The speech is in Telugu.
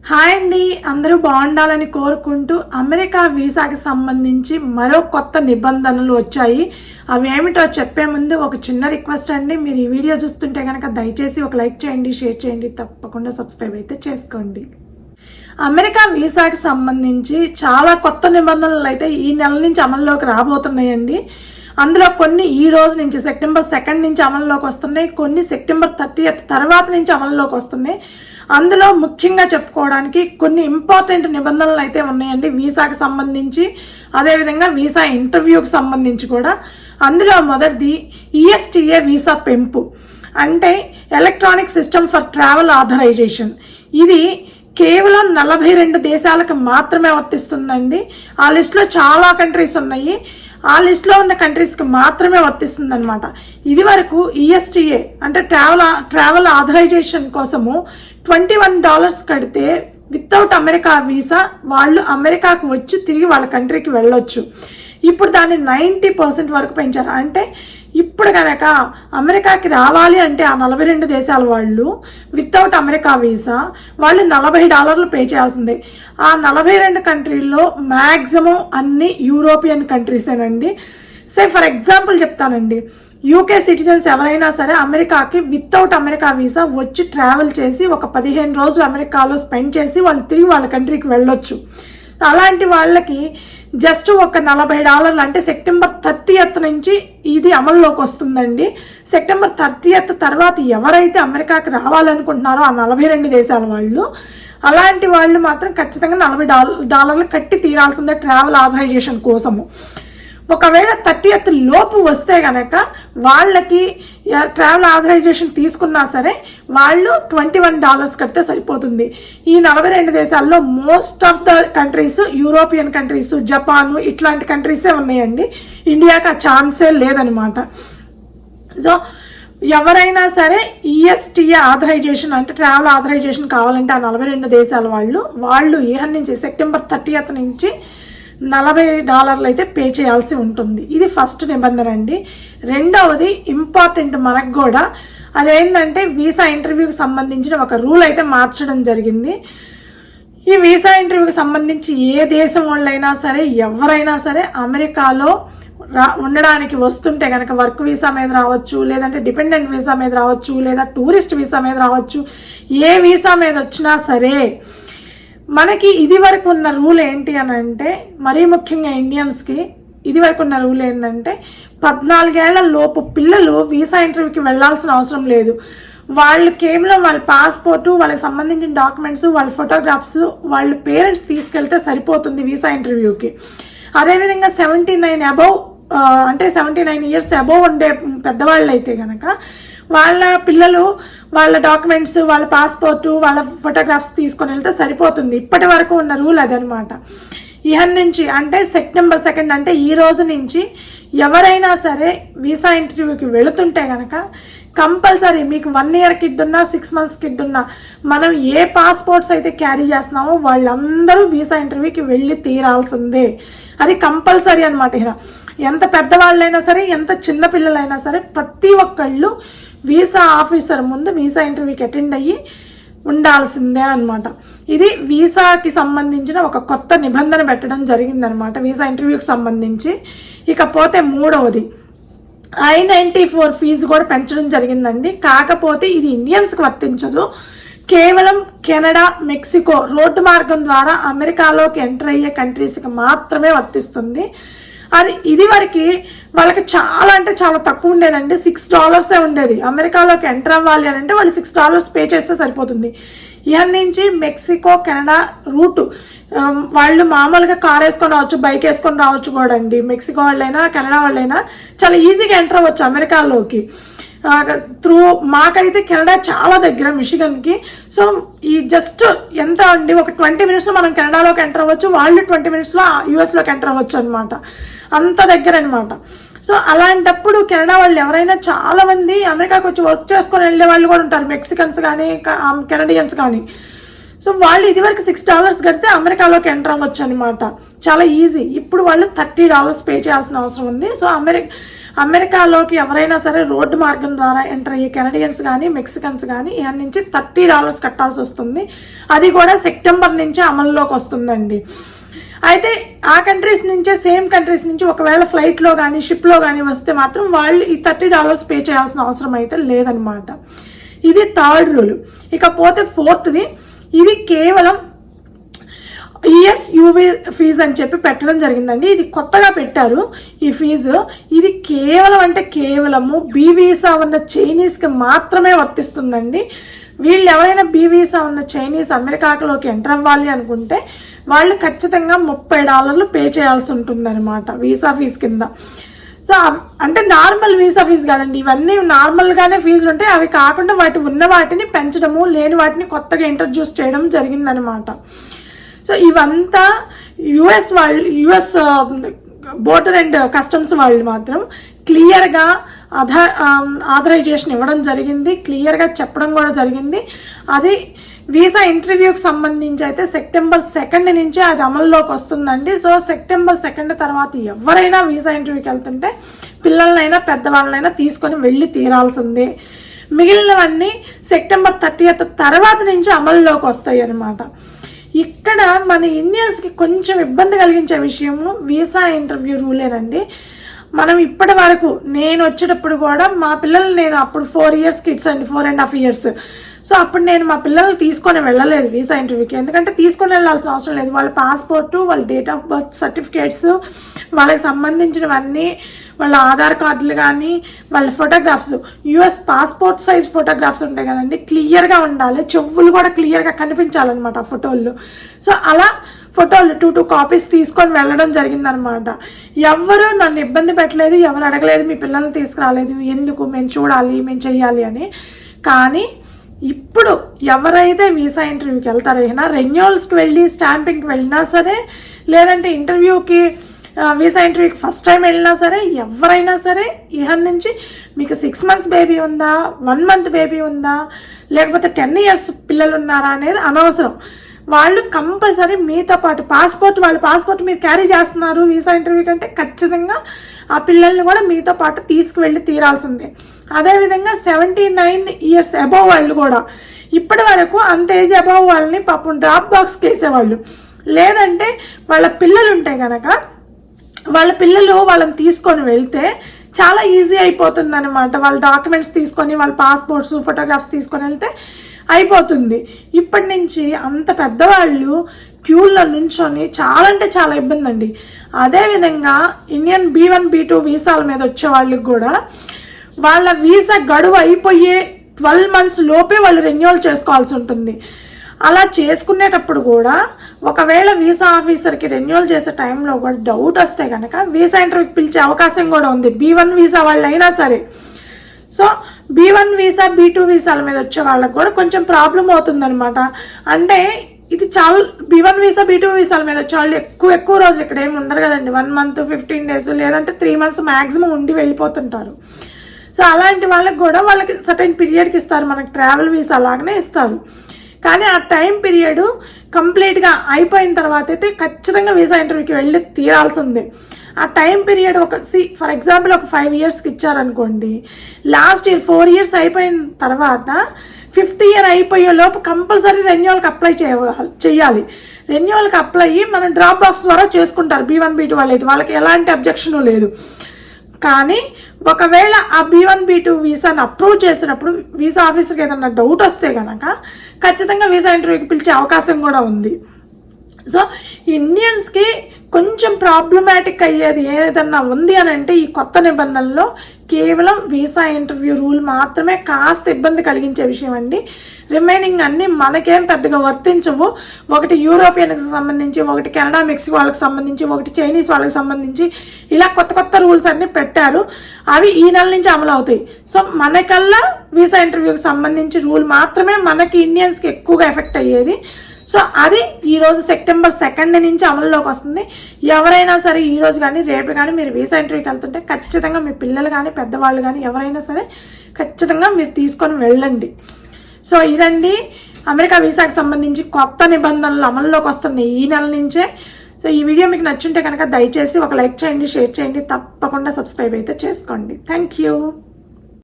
హాయ్ అండి, అందరూ బాగుండాలని కోరుకుంటూ అమెరికా వీసాకి సంబంధించి మరో కొత్త నిబంధనలు వచ్చాయి. అవి ఏమిటో చెప్పే ముందు ఒక చిన్న రిక్వెస్ట్ అండి. మీరు ఈ వీడియో చూస్తుంటే కనుక దయచేసి ఒక లైక్ చేయండి, షేర్ చేయండి, తప్పకుండా సబ్స్క్రైబ్ అయితే చేసుకోండి. అమెరికా వీసాకి సంబంధించి చాలా కొత్త నిబంధనలు అయితే ఈ నెల నుంచి అమల్లోకి రాబోతున్నాయండి. అందులో కొన్ని ఈ రోజు నుంచి సెప్టెంబర్ 2 నుంచి అమల్లోకి వస్తున్నాయి, కొన్ని సెప్టెంబర్ 30 తర్వాత నుంచి అమల్లోకి వస్తున్నాయి. అందులో ముఖ్యంగా చెప్పుకోవడానికి కొన్ని ఇంపార్టెంట్ నిబంధనలు అయితే ఉన్నాయండి వీసాకి సంబంధించి, అదేవిధంగా వీసా ఇంటర్వ్యూకి సంబంధించి కూడా. అందులో మొదటిది ESTA వీసా పెంపు, అంటే electronic system for travel authorisation. ఇది కేవలం 42 దేశాలకు మాత్రమే వర్తిస్తుందండి. ఆ లిస్టులో చాలా కంట్రీస్ ఉన్నాయి, ఆ లిస్ట్లో ఉన్న కంట్రీస్కి మాత్రమే వర్తిస్తుంది అనమాట. ఇది వరకు ESTA అంటే ట్రావెల్ ఆథరైజేషన్ కోసము $21 కడితే వితౌట్ అమెరికా వీసా వాళ్ళు అమెరికాకు వచ్చి తిరిగి వాళ్ళ కంట్రీకి వెళ్ళొచ్చు. ఇప్పుడు దాన్ని 90% వరకు పెంచారు. అంటే ఇప్పుడు కనుక అమెరికాకి రావాలి అంటే ఆ 42 దేశాల వాళ్ళు వితౌట్ అమెరికా వీసా వాళ్ళు $40 పే చేయాల్సిందే. ఆ 42 కంట్రీల్లో మ్యాక్సిమం అన్ని యూరోపియన్ కంట్రీసేనండి. ఫర్ ఎగ్జాంపుల్ చెప్తానండి, UK సిటిజన్స్ ఎవరైనా సరే అమెరికాకి వితౌట్ అమెరికా వీసా వచ్చి ట్రావెల్ చేసి ఒక 15 రోజులు అమెరికాలో స్పెండ్ చేసి వాళ్ళు తిరిగి వాళ్ళ కంట్రీకి వెళ్ళొచ్చు. అలాంటి వాళ్ళకి జస్ట్ ఒక $40 అంటే సెప్టెంబర్ 30 నుంచి ఇది అమల్లోకి వస్తుందండి. సెప్టెంబర్ 30 తర్వాత ఎవరైతే అమెరికాకి రావాలనుకుంటున్నారో ఆ 42 దేశాల వాళ్ళు, అలాంటి వాళ్ళు మాత్రం ఖచ్చితంగా $40 కట్టి తీరాల్సిందే ట్రావెల్ ఆథరైజేషన్ కోసము. ఒకవేళ 30 లోపు వస్తే గనక వాళ్ళకి ట్రావెల్ ఆథరైజేషన్ తీసుకున్నా సరే వాళ్ళు $21 కడితే సరిపోతుంది. ఈ 42 దేశాల్లో most of the countries European countries, Japan ఇట్లాంటి కంట్రీసే ఉన్నాయండి. ఇండియాకి ఆ ఛాన్సే లేదనమాట. సో ఎవరైనా సరే ESTA ఆథరైజేషన్ అంటే ట్రావెల్ ఆథరైజేషన్ కావాలంటే ఆ 42 దేశాల వాళ్ళు నుంచి సెప్టెంబర్ 30 నుంచి $40 అయితే పే చేయాల్సి ఉంటుంది. ఇది ఫస్ట్ నిబంధన అండి. రెండవది ఇంపార్టెంట్ మనకు కూడా, అదేంటంటే వీసా ఇంటర్వ్యూకి సంబంధించిన ఒక రూల్ అయితే మార్చడం జరిగింది. ఈ వీసా ఇంటర్వ్యూకి సంబంధించి ఏ దేశం వాళ్ళైనా సరే ఎవరైనా సరే అమెరికాలో ఉండడానికి వస్తుంటే కనుక వర్క్ వీసా మీద రావచ్చు, లేదంటే డిపెండెంట్ వీసా మీద రావచ్చు, లేదా టూరిస్ట్ వీసా మీద రావచ్చు, ఏ వీసా మీద వచ్చినా సరే మనకి ఇది వరకు ఉన్న రూల్ ఏంటి అని అంటే, మరీ ముఖ్యంగా ఇండియన్స్కి ఇది వరకు ఉన్న రూల్ ఏంటంటే 14 ఏళ్ల లోపు పిల్లలు వీసా ఇంటర్వ్యూకి వెళ్లాల్సిన అవసరం లేదు. వాళ్ళు కేవలం వాళ్ళ పాస్పోర్టు, వాళ్ళకి సంబంధించిన డాక్యుమెంట్స్, వాళ్ళ ఫోటోగ్రాఫ్స్ వాళ్ళ పేరెంట్స్ తీసుకెళ్తే సరిపోతుంది వీసా ఇంటర్వ్యూకి. అదేవిధంగా 79 అబౌవ్ అంటే 79 ఇయర్స్ అబౌవ్ ఉండే పెద్దవాళ్ళు అయితే కనుక వాళ్ళ పిల్లలు వాళ్ళ డాక్యుమెంట్స్, వాళ్ళ పాస్పోర్టు, వాళ్ళ ఫోటోగ్రాఫ్స్ తీసుకొని వెళ్తే సరిపోతుంది. ఇప్పటి వరకు ఉన్న రూల్ అదనమాట. నుంచి అంటే సెప్టెంబర్ 2 అంటే ఈ రోజు నుంచి ఎవరైనా సరే వీసా ఇంటర్వ్యూకి వెళుతుంటే కనుక కంపల్సరీ మీకు 1 year కిడ్ ఉన్నా 6 months కిడ్ ఉన్నా మనం ఏ పాస్పోర్ట్స్ అయితే క్యారీ చేస్తున్నామో వాళ్ళందరూ వీసా ఇంటర్వ్యూకి వెళ్ళి తీరాల్సిందే. అది కంపల్సరీ అనమాట. ఎంత పెద్దవాళ్ళైనా సరే, ఎంత చిన్న పిల్లలైనా సరే ప్రతి ఒక్కళ్ళు వీసా ఆఫీసర్ ముందు వీసా ఇంటర్వ్యూకి అటెండ్ అయ్యి ఉండాల్సిందే అనమాట. ఇది వీసాకి సంబంధించిన ఒక కొత్త నిబంధన పెట్టడం జరిగిందనమాట వీసా ఇంటర్వ్యూకి సంబంధించి. ఇకపోతే మూడవది I-94 ఫీజు కూడా పెంచడం జరిగిందండి. కాకపోతే ఇది ఇండియన్స్కి వర్తించదు, కేవలం కెనడా, మెక్సికో రోడ్డు మార్గం ద్వారా అమెరికాలోకి ఎంటర్ అయ్యే కంట్రీస్కి మాత్రమే వర్తిస్తుంది. అది ఇది వరకు వాళ్ళకి చాలా అంటే చాలా తక్కువ ఉండేదండి, $6 ఉండేది. అమెరికాలోకి ఎంటర్ అవ్వాలి అని అంటే వాళ్ళు $6 పే చేస్తే సరిపోతుంది. నుంచి మెక్సికో, కెనడా రూటు వాళ్ళు మామూలుగా కార్ వేసుకొని రావచ్చు, బైక్ వేసుకొని రావచ్చు కూడా అండి. మెక్సికో వాళ్ళైనా కెనడా వాళ్ళైనా చాలా ఈజీగా ఎంటర్ అవ్వచ్చు అమెరికాలోకి త్రూ. మాకైతే కెనడా చాలా దగ్గర మిషిగన్కి. సో ఈ జస్ట్ ఎంత అండి, ఒక 20 minutesలో మనం కెనడాలోకి ఎంటర్ అవ్వచ్చు, వాళ్ళు 20 minutesలో యూఎస్లోకి ఎంటర్ అవ్వచ్చు అనమాట. అంత దగ్గర అనమాట. సో అలాంటప్పుడు కెనడా వాళ్ళు ఎవరైనా చాలా మంది అమెరికాకి వచ్చి వర్క్ చేసుకొని వెళ్ళే వాళ్ళు కూడా ఉంటారు, మెక్సికన్స్ కానీ కెనడియన్స్ కానీ. సో వాళ్ళు ఇదివరకు $6 కడితే అమెరికాలోకి ఎంటర్ అవ్వచ్చు అనమాట, చాలా ఈజీ. ఇప్పుడు వాళ్ళు $30 పే చేయాల్సిన అవసరం ఉంది. సో అమెరికాలోకి ఎవరైనా సరే రోడ్డు మార్గం ద్వారా ఎంటర్ అయ్యే కెనడియన్స్ కానీ మెక్సికన్స్ కానీ ఇక్కడి నుంచి $30 కట్టాల్సి వస్తుంది. అది కూడా సెప్టెంబర్ నుంచి అమల్లోకి వస్తుందండి. అయితే ఆ కంట్రీస్ నుంచే సేమ్ కంట్రీస్ నుంచి ఒకవేళ ఫ్లైట్లో కానీ షిప్లో కానీ వస్తే మాత్రం వాళ్ళు ఈ $30 పే చేయాల్సిన అవసరం అయితే లేదనమాట. ఇది థర్డ్ రూల్. ఇకపోతే ఫోర్త్ది, ఇది కేవలం యూవీ ఫీజు అని చెప్పి పెట్టడం జరిగిందండి. ఇది కొత్తగా పెట్టారు ఈ ఫీజు. ఇది కేవలం అంటే కేవలము బీ వీసా ఉన్న చైనీస్కి మాత్రమే వర్తిస్తుందండి. వీళ్ళు ఎవరైనా బీ వీసా ఉన్న చైనీస్ అమెరికాలోకి ఎంటర్ అవ్వాలి అనుకుంటే వాళ్ళు ఖచ్చితంగా $30 పే చేయాల్సి ఉంటుంది అనమాట వీసా ఫీజు కింద. సో అంటే నార్మల్ వీసా ఫీజు కాదండి, ఇవన్నీ నార్మల్గానే ఫీజులు ఉంటాయి. అవి కాకుండా ఉన్న వాటిని పెంచడము, లేని వాటిని కొత్తగా ఇంట్రడ్యూస్ చేయడం జరిగిందనమాట. సో ఇవంతా యుఎస్ బోర్డర్ అండ్ కస్టమ్స్ వాళ్ళు మాత్రం క్లియర్గా ఆథరైజేషన్ ఇవ్వడం జరిగింది, క్లియర్గా చెప్పడం కూడా జరిగింది. అది వీసా ఇంటర్వ్యూకి సంబంధించి అయితే సెప్టెంబర్ 2 నుంచే అది అమల్లోకి వస్తుందండి. సో సెప్టెంబర్ 2 తర్వాత ఎవరైనా వీసా ఇంటర్వ్యూకి వెళ్తుంటే పిల్లలనైనా పెద్దవాళ్ళనైనా తీసుకొని వెళ్ళి తీరాల్సిందే. మిగిలినవన్నీ సెప్టెంబర్ 30 తర్వాత నుంచి అమల్లోకి వస్తాయి అన్నమాట. ఇక్కడ మన ఇండియన్స్కి కొంచెం ఇబ్బంది కలిగించే విషయము వీసా ఇంటర్వ్యూ రూలేనండి. మనం ఇప్పటి వరకు నేను వచ్చేటప్పుడు కూడా మా పిల్లలు, నేను అప్పుడు 4 years కిడ్స్ అండి, 4.5 years. సో అప్పుడు నేను మా పిల్లల్ని తీసుకొని వెళ్ళలేదు వీసా ఇంటర్వ్యూకి. ఎందుకంటే తీసుకొని వెళ్ళాల్సిన అవసరం లేదు. వాళ్ళ పాస్పోర్టు, వాళ్ళ డేట్ ఆఫ్ బర్త్ సర్టిఫికేట్స్, వాళ్ళకి సంబంధించినవన్నీ, వాళ్ళ ఆధార్ కార్డులు కానీ, వాళ్ళ photographs, US passport size photographs ఉంటాయి కదండి, క్లియర్గా ఉండాలి. చెవులు కూడా క్లియర్గా కనిపించాలన్నమాట ఆ ఫోటోల్లో. సో అలా ఫోటోలు 2 కాపీస్ తీసుకొని వెళ్ళడం జరిగిందనమాట. ఎవరు నన్ను ఇబ్బంది పెట్టలేదు, ఎవరు అడగలేదు మీ పిల్లల్ని తీసుకురాలేదు, ఎందుకు మేము చూడాలి, మేము చెయ్యాలి అని. కానీ ఇప్పుడు ఎవరైతే వీసా ఇంటర్వ్యూకి వెళ్తారైనా, రెన్యూవల్స్కి వెళ్ళి స్టాంపింగ్కి వెళ్ళినా సరే, లేదంటే ఇంటర్వ్యూకి వీసా ఇంటర్వ్యూకి ఫస్ట్ టైం వెళ్ళినా సరే, ఎవరైనా సరే ఇహ నుంచి మీకు 6 months బేబీ ఉందా, 1 month బేబీ ఉందా, లేకపోతే 10 years పిల్లలు ఉన్నారా అనేది అనవసరం. వాళ్ళు కంపల్సరీ మీతో పాటు వాళ్ళ పాస్పోర్ట్ మీరు క్యారీ చేస్తున్నారు వీసా ఇంటర్వ్యూ కంటే ఖచ్చితంగా ఆ పిల్లల్ని కూడా మీతో పాటు తీసుకువెళ్ళి తీరాల్సిందే. అదేవిధంగా 79 years అబవ్ వాళ్ళు కూడా ఇప్పటి వరకు అంత ఏజ్ అబవ్ వాళ్ళని పాపం డ్రాప్ బాక్స్కి వేసేవాళ్ళు. లేదంటే వాళ్ళ పిల్లలు ఉంటే కనుక వాళ్ళని తీసుకొని వెళ్తే చాలా ఈజీ అయిపోతుంది అనమాట. వాళ్ళ డాక్యుమెంట్స్ తీసుకొని, వాళ్ళ పాస్పోర్ట్స్, ఫోటోగ్రాఫ్స్ తీసుకొని వెళ్తే అయిపోతుంది. ఇప్పటి నుంచి అంత పెద్దవాళ్ళు క్యూల్లో నుంచొని చాలా అంటే చాలా ఇబ్బంది అండి. అదేవిధంగా ఇండియన్ B1 B2 వీసాల మీద వచ్చే వాళ్ళకి కూడా వాళ్ళ వీసా గడువు అయిపోయే 12 months లోపే వాళ్ళు రెన్యూవల్ చేసుకోవాల్సి ఉంటుంది. అలా చేసుకునేటప్పుడు కూడా ఒకవేళ వీసా ఆఫీసర్కి రెన్యూవల్ చేసే టైంలో కూడా డౌట్ వస్తే కనుక వీసా ఇంటర్వ్యూకి పిలిచే అవకాశం కూడా ఉంది, B1 వీసా వాళ్ళు అయినా సరే. సో B1 వీసా B2 వీసాల మీద వచ్చే వాళ్ళకి కూడా కొంచెం ప్రాబ్లం అవుతుందన్నమాట. అంటే ఇది చాలా B1 వీసా B2 వీసాల మీద వచ్చే వాళ్ళు ఎక్కువ రోజులు ఇక్కడ ఏమి ఉండరు కదండి. 1 month 15 days లేదంటే 3 months మ్యాక్సిమం ఉండి వెళ్ళిపోతుంటారు. సో అలాంటి వాళ్ళకి కూడా వాళ్ళకి సర్టెన్ పీరియడ్కి ఇస్తారు, మనకి ట్రావెల్ వీసా లాగానే ఇస్తారు. కానీ ఆ టైం పీరియడ్ కంప్లీట్గా అయిపోయిన తర్వాత అయితే ఖచ్చితంగా వీసా ఇంటర్వ్యూకి వెళ్ళి తీరాల్సిందే. ఆ టైం పీరియడ్ ఫర్ ఎగ్జాంపుల్ ఒక 5 yearsకి ఇచ్చారనుకోండి, లాస్ట్ ఇయర్ 4 years అయిపోయిన తర్వాత 5th year అయిపోయే లోపు కంపల్సరీ రెన్యూవల్కి అప్లై చేయాలి. రెన్యూవల్కి అప్లై మనం డ్రాప్ బాక్స్ ద్వారా చేసుకుంటారు B1 B2 వాళ్ళైతే, వాళ్ళకి ఎలాంటి అబ్జెక్షన్ లేదు. కానీ ఒకవేళ ఆ B1 B2 వీసాను అప్రూవ్ చేసినప్పుడు వీసా ఆఫీసర్కి ఏదన్నా డౌట్ వస్తే కనుక ఖచ్చితంగా వీసా ఇంటర్వ్యూకి పిలిచే అవకాశం కూడా ఉంది. సో ఇండియన్స్కి కొంచెం ప్రాబ్లమాటిక్ అయ్యేది ఏదన్నా ఉంది అని అంటే ఈ కొత్త నిబంధనలో కేవలం వీసా ఇంటర్వ్యూ రూల్ మాత్రమే కాస్త ఇబ్బంది కలిగించే విషయం అండి. రిమైనింగ్ అన్నీ మనకేం పెద్దగా వర్తించవు. ఒకటి యూరోపియన్కి సంబంధించి, ఒకటి కెనడా మెక్సికో వాళ్ళకి సంబంధించి, ఒకటి చైనీస్ వాళ్ళకి సంబంధించి, ఇలా కొత్త రూల్స్ అన్నీ పెట్టారు. అవి ఈ నెల నుంచి అమలు అవుతాయి. సో మనకల్లా వీసా ఇంటర్వ్యూకి సంబంధించి రూల్ మాత్రమే మనకి ఇండియన్స్కి ఎక్కువగా ఎఫెక్ట్ అయ్యేది. సో అది ఈరోజు సెప్టెంబర్ 2 నుంచి అమల్లోకి వస్తుంది. ఎవరైనా సరే ఈరోజు కానీ రేపు కానీ మీరు వీసా ఇంటర్వ్యూకి వెళ్తుంటే ఖచ్చితంగా మీ పిల్లలు కానీ పెద్దవాళ్ళు కానీ ఎవరైనా సరే ఖచ్చితంగా మీరు తీసుకొని వెళ్ళండి. సో ఇదండి అమెరికా వీసాకి సంబంధించి కొత్త నిబంధనలు అమల్లోకి వస్తున్నాయి ఈ నెల నుంచే. సో ఈ వీడియో మీకు నచ్చుంటే కనుక దయచేసి ఒక లైక్ చేయండి, షేర్ చేయండి, తప్పకుండా సబ్స్క్రైబ్ అయితే చేసుకోండి. Thank you.